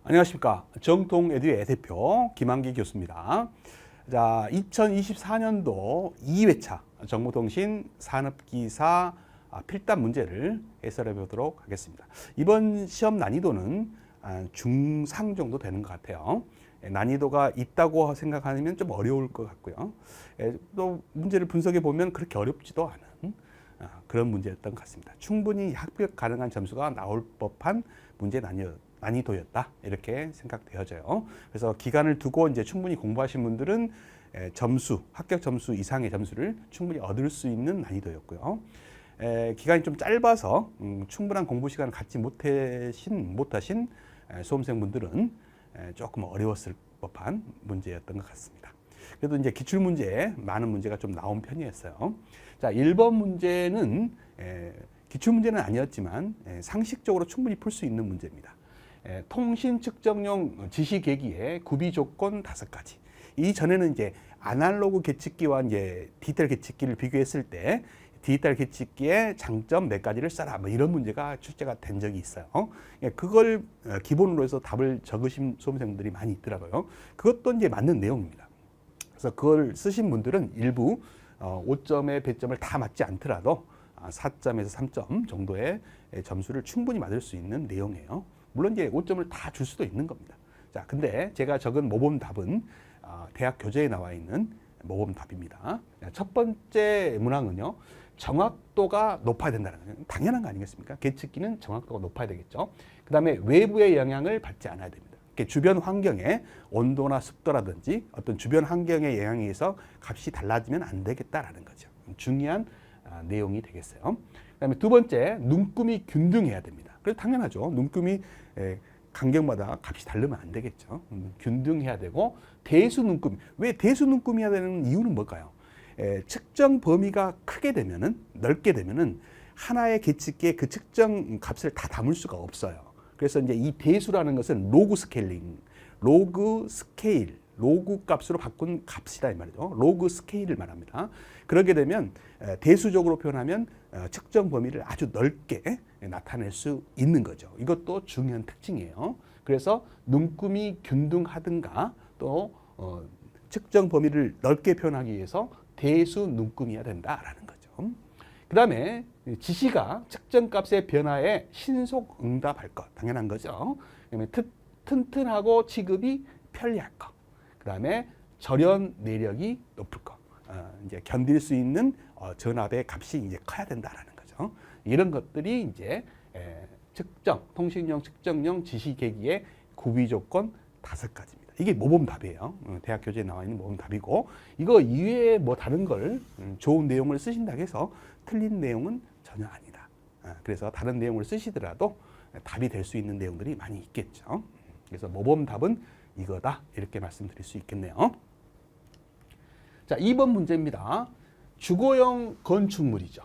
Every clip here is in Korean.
안녕하십니까. 정통에듀의 대표 김한기 교수입니다. 자, 2024년도 2회차 정보통신 산업기사 필답 문제를 해설해 보도록 하겠습니다. 이번 시험 난이도는 중상 정도 되는 것 같아요. 난이도가 있다고 생각하면 좀 어려울 것 같고요. 또 문제를 분석해 보면 그렇게 어렵지도 않은 그런 문제였던 것 같습니다. 충분히 합격 가능한 점수가 나올 법한 문제 난이도였다, 이렇게 생각되어져요. 그래서 기간을 두고 이제 충분히 공부하신 분들은 합격 점수 이상의 점수를 충분히 얻을 수 있는 난이도였고요. 기간이 좀 짧아서 충분한 공부 시간을 갖지 못하신 수험생분들은 조금 어려웠을 법한 문제였던 것 같습니다. 그래도 이제 기출문제에 많은 문제가 좀 나온 편이었어요. 자, 1번 문제는 기출문제는 아니었지만 상식적으로 충분히 풀 수 있는 문제입니다. 통신 측정용 지시계기의 구비 조건 5가지. 이전에는 이제 아날로그 계측기와 이제 디지털 계측기를 비교했을 때 디지털 계측기의 장점 몇 가지를 써라, 뭐 이런 문제가 출제가 된 적이 있어요. 그걸 기본으로 해서 답을 적으신 수험생들이 많이 있더라고요. 그것도 이제 맞는 내용입니다. 그래서 그걸 쓰신 분들은 일부 5점의 배점을 다 맞지 않더라도 4점에서 3점 정도의 점수를 충분히 받을 수 있는 내용이에요. 물론 이제 5점을 다 줄 수도 있는 겁니다. 자, 근데 제가 적은 모범 답은 대학 교재에 나와 있는 모범 답입니다. 첫 번째 문항은요, 정확도가 높아야 된다는 거예요. 당연한 거 아니겠습니까? 계측기는 정확도가 높아야 되겠죠. 그 다음에 외부의 영향을 받지 않아야 됩니다. 주변 환경의 온도나 습도라든지 어떤 주변 환경의 영향에 의해서 값이 달라지면 안 되겠다라는 거죠. 중요한 내용이 되겠어요. 그 다음에 두 번째, 눈금이 균등해야 됩니다. 그래서 당연하죠. 눈금이 간격마다 값이 다르면 안 되겠죠. 균등해야 되고, 대수 눈금. 왜 대수 눈금이어야 되는 이유는 뭘까요? 측정 범위가 크게 되면은, 넓게 되면은 하나의 계측기에 그 측정 값을 다 담을 수가 없어요. 그래서 이제 이 대수라는 것은 로그 스케일링, 로그 값으로 바꾼 값이다 이 말이죠. 로그 스케일을 말합니다. 그러게 되면 대수적으로 표현하면 측정 범위를 아주 넓게 나타낼 수 있는 거죠. 이것도 중요한 특징이에요. 그래서 눈금이 균등하든가 또 측정 범위를 넓게 표현하기 위해서 대수 눈금이어야 된다라는 거죠. 그 다음에 지시가 측정값의 변화에 신속 응답할 것, 당연한 거죠. 그다음에 튼튼하고 취급이 편리할 것. 그 다음에 절연 내력이 높을 것. 이제 견딜 수 있는 전압의 값이 이제 커야 된다라는 거죠. 이런 것들이 이제 통신용 측정용 지시계기의 구비 조건 5가지입니다. 이게 모범 답이에요. 대학 교재에 나와 있는 모범 답이고, 이거 이외에 뭐 다른 걸 좋은 내용을 쓰신다고 해서 틀린 내용은 전혀 아니다. 그래서 다른 내용을 쓰시더라도 답이 될 수 있는 내용들이 많이 있겠죠. 그래서 모범 답은 이거다, 이렇게 말씀드릴 수 있겠네요. 자, 2번 문제입니다. 주거용 건축물이죠.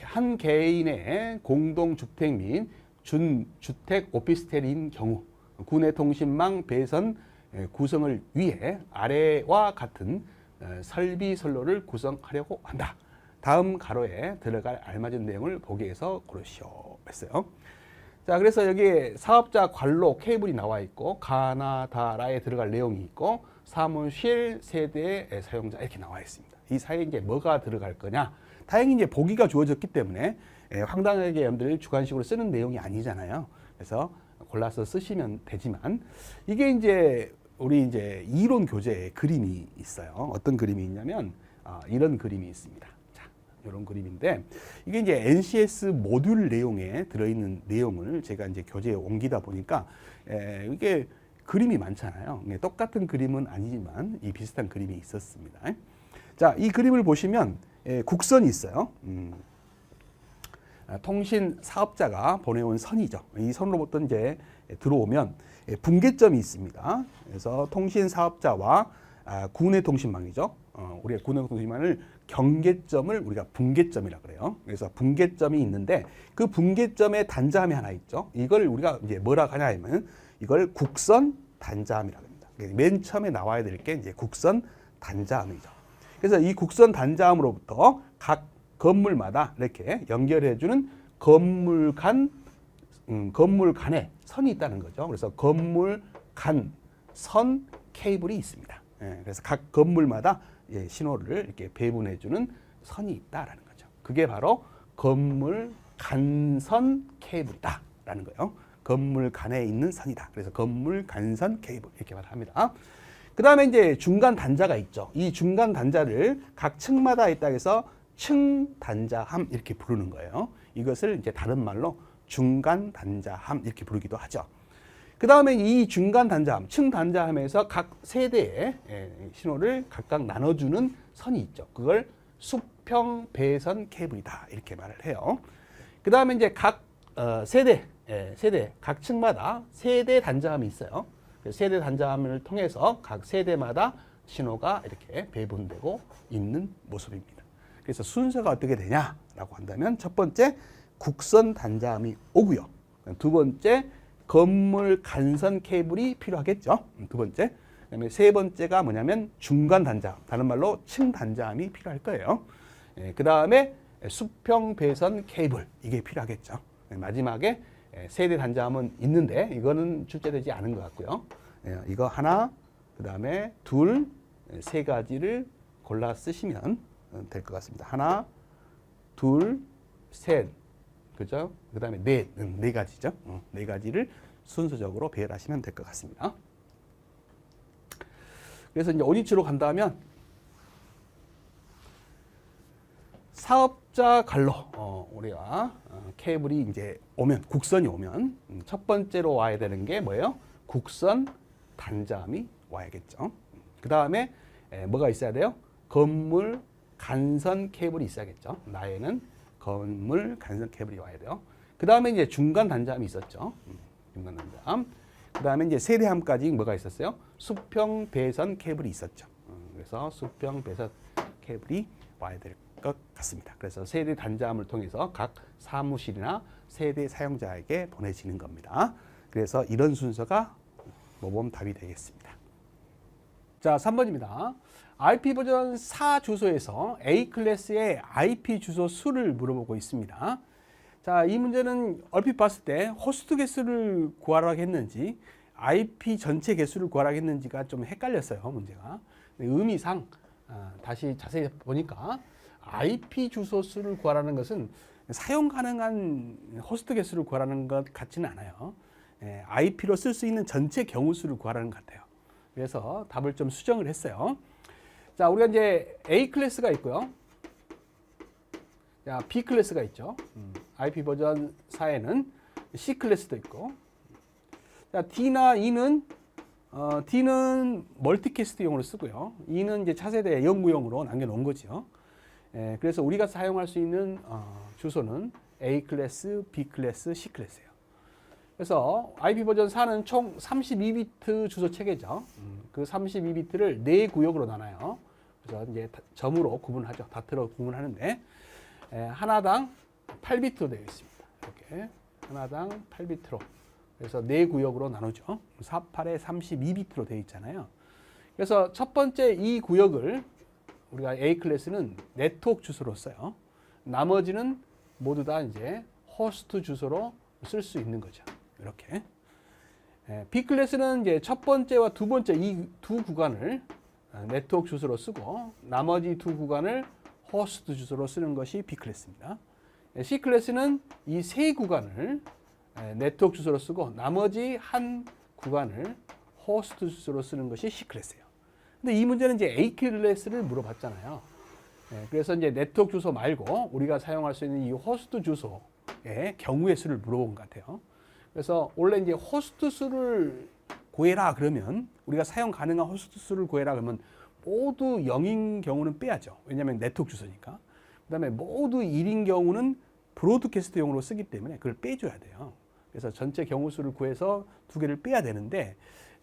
한 개인의 공동주택 및 준주택 오피스텔인 경우 구내 통신망 배선 구성을 위해 아래와 같은 설비 선로를 구성하려고 한다. 다음 가로에 들어갈 알맞은 내용을 보기에서 고르시오 했어요. 자, 그래서 여기에 사업자 관로 케이블이 나와 있고, 가나다라에 들어갈 내용이 있고, 사무실 세대의 사용자 이렇게 나와 있습니다. 이 사이에 이제 뭐가 들어갈 거냐? 다행히 이제 보기가 주어졌기 때문에 황당하게 여러분들이 주관식으로 쓰는 내용이 아니잖아요. 그래서 골라서 쓰시면 되지만, 이게 이제 우리 이제 이론 교재에 그림이 있어요. 어떤 그림이 있냐면 이런 그림이 있습니다. 자, 이런 그림인데, 이게 이제 NCS 모듈 내용에 들어있는 내용을 제가 이제 교재에 옮기다 보니까 이게 그림이 많잖아요. 똑같은 그림은 아니지만 이 비슷한 그림이 있었습니다. 자, 이 그림을 보시면 국선이 있어요. 통신 사업자가 보내온 선이죠. 이 선으로부터 이제 들어오면 분계점이 있습니다. 그래서 통신 사업자와 구내 통신망이죠. 우리가 구내 통신망을 경계점을 우리가 분계점이라 그래요. 그래서 분계점이 있는데 그 분계점에 단자함이 하나 있죠. 이걸 우리가 이제 뭐라 하냐 하면 이걸 국선 단자함이라고 합니다. 맨 처음에 나와야 될 게 이제 국선 단자함이죠. 그래서 이 국선 단자함으로부터 각 건물마다 이렇게 연결해주는 건물 간 건물 간에 선이 있다는 거죠. 그래서 건물 간, 선, 케이블이 있습니다. 예, 그래서 각 건물마다 예, 신호를 이렇게 배분해주는 선이 있다라는 거죠. 그게 바로 건물 간선 케이블이다라는 거예요. 건물 간에 있는 선이다. 그래서 건물 간선 케이블 이렇게 말합니다. 그 다음에 이제 중간 단자가 있죠. 이 중간 단자를 각 층마다 있다 해서 층 단자함 이렇게 부르는 거예요. 이것을 이제 다른 말로 중간 단자함 이렇게 부르기도 하죠. 그 다음에 이 중간 단자함, 층 단자함에서 각 세대의 신호를 각각 나눠주는 선이 있죠. 그걸 수평 배선 케이블이다 이렇게 말을 해요. 그 다음에 이제 각 세대, 각 층마다 세대 단자함이 있어요. 세대 단자함을 통해서 각 세대마다 신호가 이렇게 배분되고 있는 모습입니다. 그래서 순서가 어떻게 되냐라고 한다면 첫 번째 국선 단자함이 오고요. 두 번째 건물 간선 케이블이 필요하겠죠. 두 번째. 그다음에 세 번째가 뭐냐면 중간 단자함, 다른 말로 층 단자함이 필요할 거예요. 그 다음에 수평 배선 케이블 이게 필요하겠죠. 마지막에 세대 단자함은 있는데 이거는 출제되지 않은 것 같고요. 이거 하나, 그 다음에 둘, 세 가지를 골라 쓰시면 될 것 같습니다. 하나, 둘, 셋, 그죠? 그 다음에 네 가지죠. 네 가지를 순서적으로 배열하시면 될 것 같습니다. 그래서 이제 원위치로 간다면 사업자 갈로 우리가 케이블이 이제 오면 국선이 오면 첫 번째로 와야 되는 게 뭐예요? 국선 단자함이 와야겠죠. 그 다음에 뭐가 있어야 돼요? 건물 간선 케이블이 있어야겠죠. 나에는 건물 간선 케이블이 와야 돼요. 그 다음에 이제 중간 단자함이 있었죠. 중간 단자함. 그 다음에 이제 세대함까지 뭐가 있었어요? 수평 배선 케이블이 있었죠. 그래서 수평 배선 케이블이 와야 될 것 같습니다. 그래서 세대 단자함을 통해서 각 사무실이나 세대 사용자에게 보내지는 겁니다. 그래서 이런 순서가 모범 답이 되겠습니다. 자, 3번입니다. IP 버전 4 주소에서 A 클래스의 IP 주소 수를 물어보고 있습니다. 자, 이 문제는 얼핏 봤을 때 호스트 개수를 구하라고 했는지 IP 전체 개수를 구하라고 했는지가 좀 헷갈렸어요, 문제가. 의미상 다시 자세히 보니까 IP 주소 수를 구하라는 것은 사용 가능한 호스트 개수를 구하라는 것 같지는 않아요. IP로 쓸 수 있는 전체 경우 수를 구하라는 것 같아요. 그래서 답을 좀 수정을 했어요. 자, 우리가 이제 A 클래스가 있고요. 자, B 클래스가 있죠. IP 버전 4에는 C 클래스도 있고. 자, D나 E는 D는 멀티캐스트용으로 쓰고요. E는 이제 차세대 연구용으로 남겨놓은 거죠. 그래서 우리가 사용할 수 있는 주소는 A 클래스, B 클래스, C 클래스예요. 그래서 IP 버전 4는 총 32비트 주소 체계죠. 그 32비트를 4구역으로 나눠요. 그래서 이제 점으로 구분하죠. 다트로 구분하는데 하나당 8비트로 되어 있습니다. 이렇게 하나당 8비트로. 그래서 4구역으로 나누죠. 48에 32비트로 되어 있잖아요. 그래서 첫 번째 이 구역을 우리가 A 클래스는 네트워크 주소로 써요. 나머지는 모두 다 이제 호스트 주소로 쓸 수 있는 거죠. 이렇게. B 클래스는 이제 첫 번째와 두 번째 이 두 구간을 네트워크 주소로 쓰고 나머지 두 구간을 호스트 주소로 쓰는 것이 B 클래스입니다. C 클래스는 이 세 구간을 네트워크 주소로 쓰고 나머지 한 구간을 호스트 주소로 쓰는 것이 C 클래스예요. 근데 이 문제는 이제 A 클래스를 물어봤잖아요. 그래서 이제 네트워크 주소 말고 우리가 사용할 수 있는 이 호스트 주소의 경우의 수를 물어본 것 같아요. 그래서 원래 이제 호스트 수를 구해라 그러면 우리가 사용 가능한 호스트 수를 구해라 그러면 모두 0인 경우는 빼야죠. 왜냐하면 네트워크 주소니까. 그다음에 모두 1인 경우는 브로드캐스트용으로 쓰기 때문에 그걸 빼줘야 돼요. 그래서 전체 경우 수를 구해서 두 개를 빼야 되는데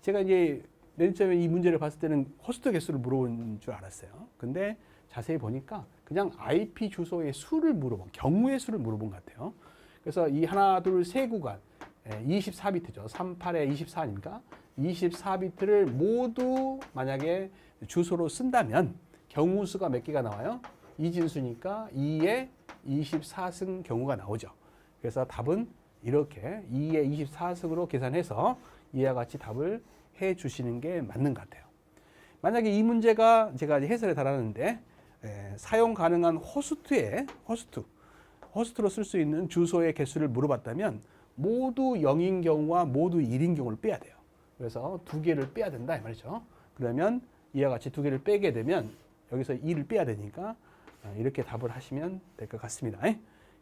제가 이제 맨 처음에 이 문제를 봤을 때는 호스트 개수를 물어본 줄 알았어요. 근데 자세히 보니까 그냥 IP 주소의 수를 물어본, 경우의 수를 물어본 것 같아요. 그래서 이 하나, 둘, 세 구간 24비트죠. 38에 24 아닙니까? 24비트를 모두 만약에 주소로 쓴다면 경우 수가 몇 개가 나와요? 이진수니까 2에 24승 경우가 나오죠. 그래서 답은 이렇게 2의 24승으로 계산해서 이와 같이 답을 해 주시는 게 맞는 것 같아요. 만약에 이 문제가 제가 해설에 달았는데 사용 가능한 호스트로 쓸 수 있는 주소의 개수를 물어봤다면 모두 0인 경우와 모두 1인 경우를 빼야 돼요. 그래서 2개를 빼야 된다 이 말이죠. 그러면 이와 같이 2개를 빼게 되면 여기서 2를 빼야 되니까 이렇게 답을 하시면 될 것 같습니다.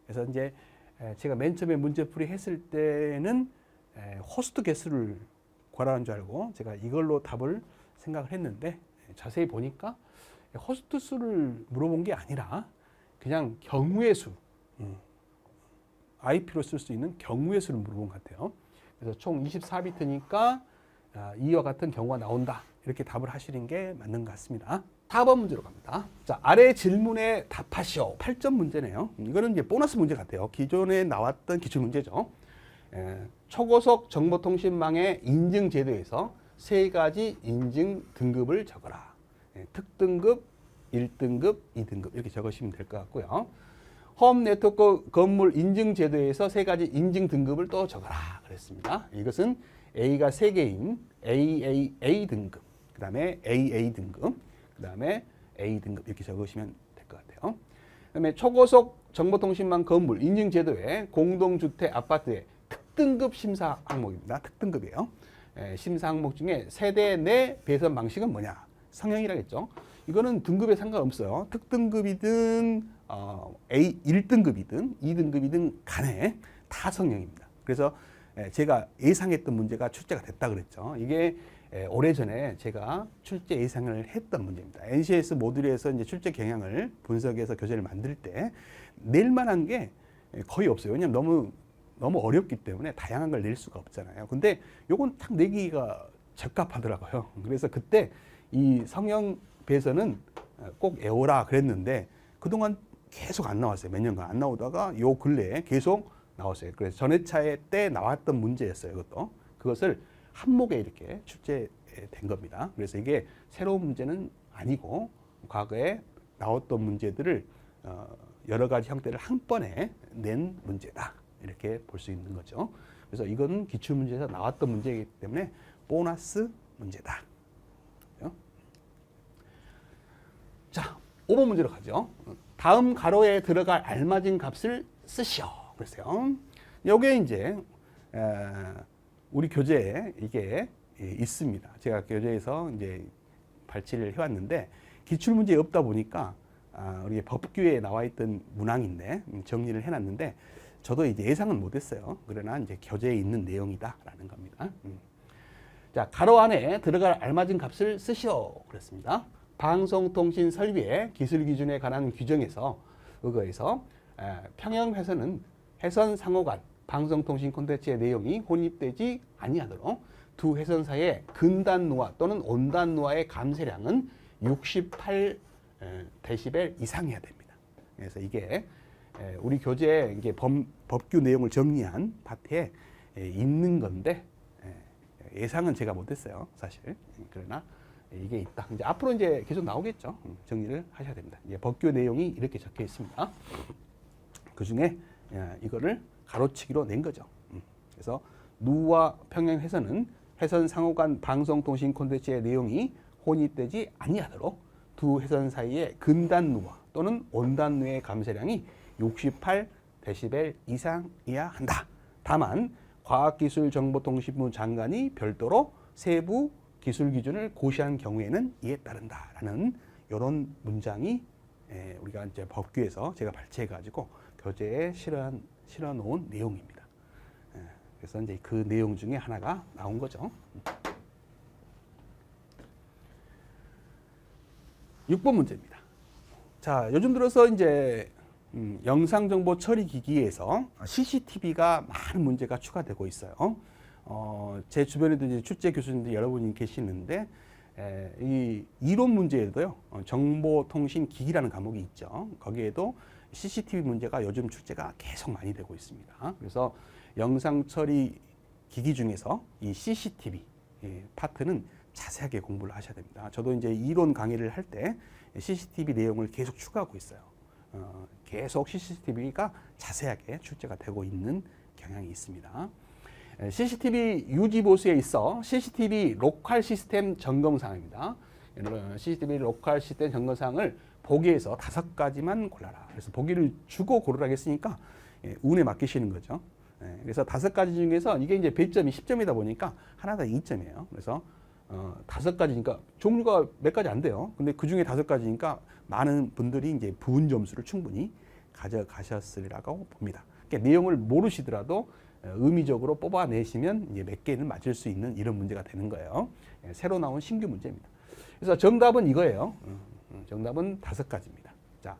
그래서 이제 제가 맨 처음에 문제풀이 했을 때는 호스트 개수를 구하라는 줄 알고 제가 이걸로 답을 생각을 했는데 자세히 보니까 호스트 수를 물어본 게 아니라 그냥 경우의 수, IP로 쓸 수 있는 경우의 수를 물어본 것 같아요. 그래서 총 24비트니까 이와 같은 경우가 나온다. 이렇게 답을 하시는 게 맞는 것 같습니다. 4번 문제로 갑니다. 자, 아래 질문에 답하시오. 8점 문제네요. 이거는 이제 보너스 문제 같아요. 기존에 나왔던 기출 문제죠. 초고속 정보통신망의 인증 제도에서 세 가지 인증 등급을 적어라. 특등급, 1등급, 2등급 이렇게 적으시면 될 것 같고요. 홈 네트워크 건물 인증 제도에서 세 가지 인증 등급을 또 적어라 그랬습니다. 이것은 A가 3개인 AAA 등급, 그 다음에 AA 등급, 그 다음에 A 등급 이렇게 적으시면 될 것 같아요. 그 다음에 초고속 정보통신망 건물 인증 제도의 공동주택 아파트의 특등급 심사 항목입니다. 특등급이에요. 심사 항목 중에 세대 내 배선 방식은 뭐냐? 성형이라겠죠. 이거는 등급에 상관없어요. 특등급이든 A 1등급이든 2등급이든 간에 다 성형입니다. 그래서 제가 예상했던 문제가 출제가 됐다 그랬죠. 이게 오래전에 제가 출제 예상을 했던 문제입니다. NCS 모듈에서 이제 출제 경향을 분석해서 교재를 만들 때 낼 만한 게 거의 없어요. 왜냐하면 너무 어렵기 때문에 다양한 걸 낼 수가 없잖아요. 근데 요건 딱 내기가 적합하더라고요. 그래서 그때 이 성형 배선은 꼭 외워라 그랬는데 그동안 계속 안 나왔어요. 몇 년간 안 나오다가 요 근래에 계속 나왔어요. 그래서 전회차에 때 나왔던 문제였어요. 이것도. 그것을 한목에 이렇게 출제된 겁니다. 그래서 이게 새로운 문제는 아니고 과거에 나왔던 문제들을 여러 가지 형태를 한 번에 낸 문제다. 이렇게 볼 수 있는 거죠. 그래서 이건 기출문제에서 나왔던 문제이기 때문에 보너스 문제다. 자, 5번 문제로 가죠. 다음 가로에 들어갈 알맞은 값을 쓰시오. 그랬어요. 요게 이제 우리 교재에 이게 있습니다. 제가 교재에서 이제 발췌를 해왔는데 기출 문제에 없다 보니까 우리 법규에 나와 있던 문항인데 정리를 해놨는데 저도 이제 예상은 못했어요. 그러나 이제 교재에 있는 내용이다라는 겁니다. 자, 가로 안에 들어갈 알맞은 값을 쓰시오. 그랬습니다. 방송통신 설비의 기술 기준에 관한 규정에서 의거해서 평형회선은 회선 상호 간 방송통신 콘텐츠의 내용이 혼입되지 아니하도록 두 회선 사이의 근단노화 또는 온단노화의 감쇄량은 68데시벨 이상이어야 됩니다. 그래서 이게 우리 교재에 이게 법규 내용을 정리한 파트에 있는 건데 예상은 제가 못했어요, 사실. 그러나 이게 있다. 이제 앞으로 이제 계속 나오겠죠. 정리를 하셔야 됩니다. 이제 법규 내용이 이렇게 적혀 있습니다. 그 중에 이거를 가로치기로 낸 거죠. 그래서 누와 평형회선은 회선 상호 간 방송통신 콘텐츠의 내용이 혼입되지 아니하도록 두 회선 사이의 근단노화 또는 온단노의 감쇄량이 68데시벨 이상이어야 한다. 다만 과학기술정보통신부 장관이 별도로 세부 기술 기준을 고시한 경우에는 이에 따른다라는 이런 문장이 우리가 이제 법규에서 제가 발췌해가지고 교재에 실어 놓은 내용입니다. 그래서 이제 그 내용 중에 하나가 나온 거죠. 6번 문제입니다. 자, 요즘 들어서 이제 영상정보 처리 기기에서 CCTV가 많은 문제가 추가되고 있어요. 제 주변에도 이제 출제 교수님들 여러분이 계시는데 이 이론 문제에도요 정보통신 기기라는 과목이 있죠. 거기에도 CCTV 문제가 요즘 출제가 계속 많이 되고 있습니다. 그래서 영상 처리 기기 중에서 이 CCTV 파트는 자세하게 공부를 하셔야 됩니다. 저도 이제 이론 강의를 할 때 CCTV 내용을 계속 추가하고 있어요. 계속 CCTV가 자세하게 출제가 되고 있는 경향이 있습니다. CCTV 유지 보수에 있어 CCTV 로컬 시스템 점검 사항입니다. CCTV 로컬 시스템 점검 사항을 보기에서 5가지만 골라라. 그래서 보기를 주고 고르라고 했으니까 운에 맡기시는 거죠. 그래서 5가지 중에서 이게 이제 배점이 10점이다 보니까 하나당 2점이에요. 그래서 5가지니까 종류가 몇 가지 안 돼요. 근데 그 중에 5가지니까 많은 분들이 이제 부분 점수를 충분히 가져가셨으리라고 봅니다. 그러니까 내용을 모르시더라도 의미적으로 뽑아내시면 이제 몇 개는 맞을 수 있는 이런 문제가 되는 거예요. 새로 나온 신규 문제입니다. 그래서 정답은 이거예요. 정답은 5가지입니다. 자,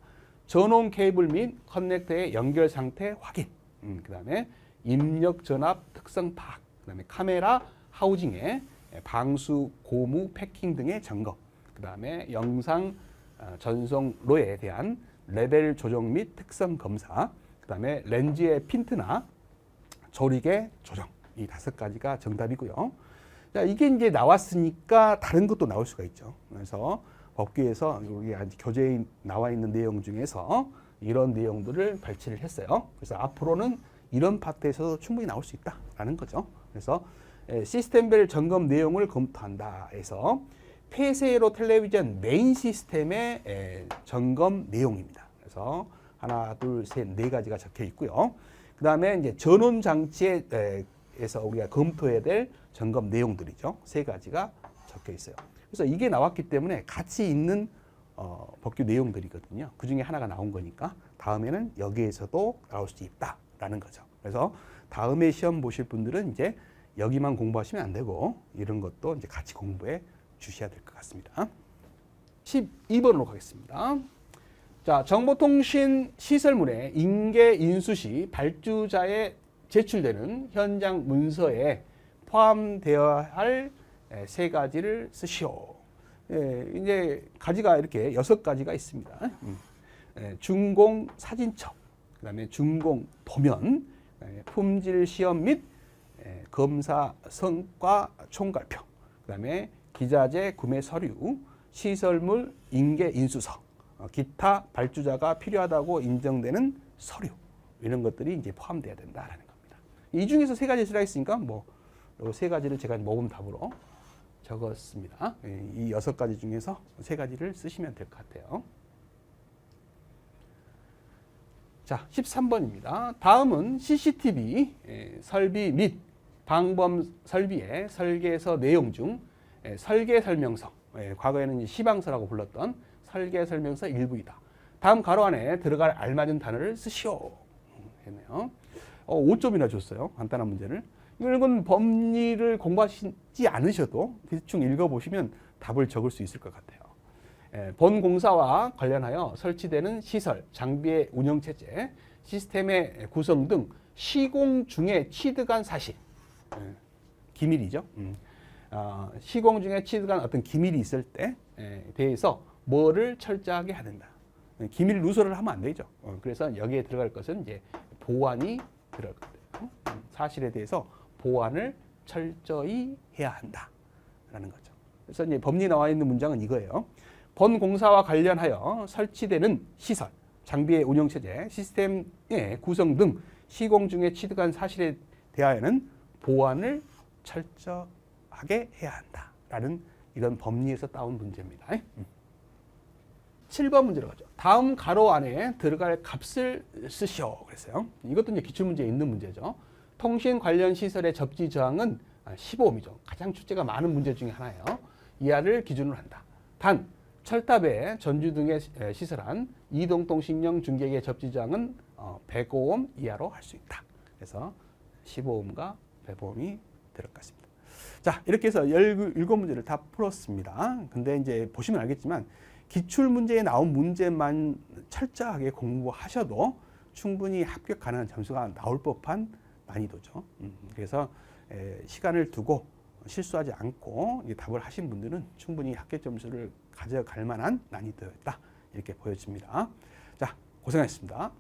전원 케이블 및 커넥터의 연결 상태 확인. 그 다음에 입력 전압 특성 파악. 그 다음에 카메라 하우징의 방수, 고무, 패킹 등의 점검. 그 다음에 영상 전송로에 대한 레벨 조정 및 특성 검사. 그 다음에 렌즈의 핀트나 조리개 조정. 이 5가지가 정답이고요. 자, 이게 이제 나왔으니까 다른 것도 나올 수가 있죠. 그래서 법규에서 여기 교재에 나와 있는 내용 중에서 이런 내용들을 발췌를 했어요. 그래서 앞으로는 이런 파트에서도 충분히 나올 수 있다라는 거죠. 그래서 시스템별 점검 내용을 검토한다 해서 폐쇄로 텔레비전 메인 시스템의 점검 내용입니다. 그래서 하나, 둘, 셋, 4가지가 적혀 있고요. 그 다음에 이제 전원 장치에서 우리가 검토해야 될 점검 내용들이죠. 3가지가 적혀 있어요. 그래서 이게 나왔기 때문에 같이 있는 법규 내용들이거든요. 그 중에 하나가 나온 거니까 다음에는 여기에서도 나올 수 있다라는 거죠. 그래서 다음에 시험 보실 분들은 이제 여기만 공부하시면 안 되고 이런 것도 이제 같이 공부해 주셔야 될 것 같습니다. 12번으로 가겠습니다. 자, 정보통신 시설물의 인계 인수 시 발주자에 제출되는 현장 문서에 포함되어야 할 3가지를 쓰시오. 이제 가지가 이렇게 6가지가 있습니다. 준공 사진첩, 그 다음에 준공 도면, 품질 시험 및 검사 성과 총괄표, 그 다음에 기자재 구매 서류, 시설물 인계 인수서, 기타 발주자가 필요하다고 인정되는 서류, 이런 것들이 이제 포함돼야 된다라는 겁니다. 이 중에서 3가지 쓰라 했으니까 뭐 이 3가지를 제가 모범 답으로 적었습니다. 이 6가지 중에서 3가지를 쓰시면 될 것 같아요. 자, 13번입니다. 다음은 CCTV 설비 및 방범 설비의 설계서 내용 중 설계 설명서, 과거에는 시방서라고 불렀던 설계 설명서 일부이다. 다음 가로 안에 들어갈 알맞은 단어를 쓰시오. 했네요. 5점이나 줬어요. 간단한 문제를. 이건 법리를 공부하시지 않으셔도 대충 읽어보시면 답을 적을 수 있을 것 같아요. 본 공사와 관련하여 설치되는 시설, 장비의 운영체제, 시스템의 구성 등 시공 중에 취득한 사실, 기밀이죠. 시공 중에 취득한 어떤 기밀이 있을 때 대해서 뭐를 철저하게 해야 된다. 기밀 누설을 하면 안 되죠. 그래서 여기에 들어갈 것은 이제 보완이 들어갈 거예요. 사실에 대해서 보완을 철저히 해야 한다라는 거죠. 그래서 이제 법리 나와 있는 문장은 이거예요. 본 공사와 관련하여 설치되는 시설, 장비의 운영체제, 시스템의 구성 등 시공 중에 취득한 사실에 대하여는 보완을 철저하게 해야 한다라는 이런 법리에서 따온 문제입니다. 7번 문제로 가죠. 다음 가로 안에 들어갈 값을 쓰시오. 그랬어요. 이것도 이제 기출문제에 있는 문제죠. 통신 관련 시설의 접지 저항은 15ohm이죠. 가장 출제가 많은 문제 중에 하나예요. 이하를 기준으로 한다. 단, 철탑에 전주 등에 시설한 이동통신용 중계기의 접지 저항은 100ohm 이하로 할 수 있다. 그래서 15ohm과 100ohm이 들어갔습니다. 자, 이렇게 해서 17문제를 다 풀었습니다. 근데 이제 보시면 알겠지만 기출 문제에 나온 문제만 철저하게 공부하셔도 충분히 합격 가능한 점수가 나올 법한 난이도죠. 그래서 시간을 두고 실수하지 않고 답을 하신 분들은 충분히 합격 점수를 가져갈 만한 난이도였다. 이렇게 보여집니다. 자, 고생하셨습니다.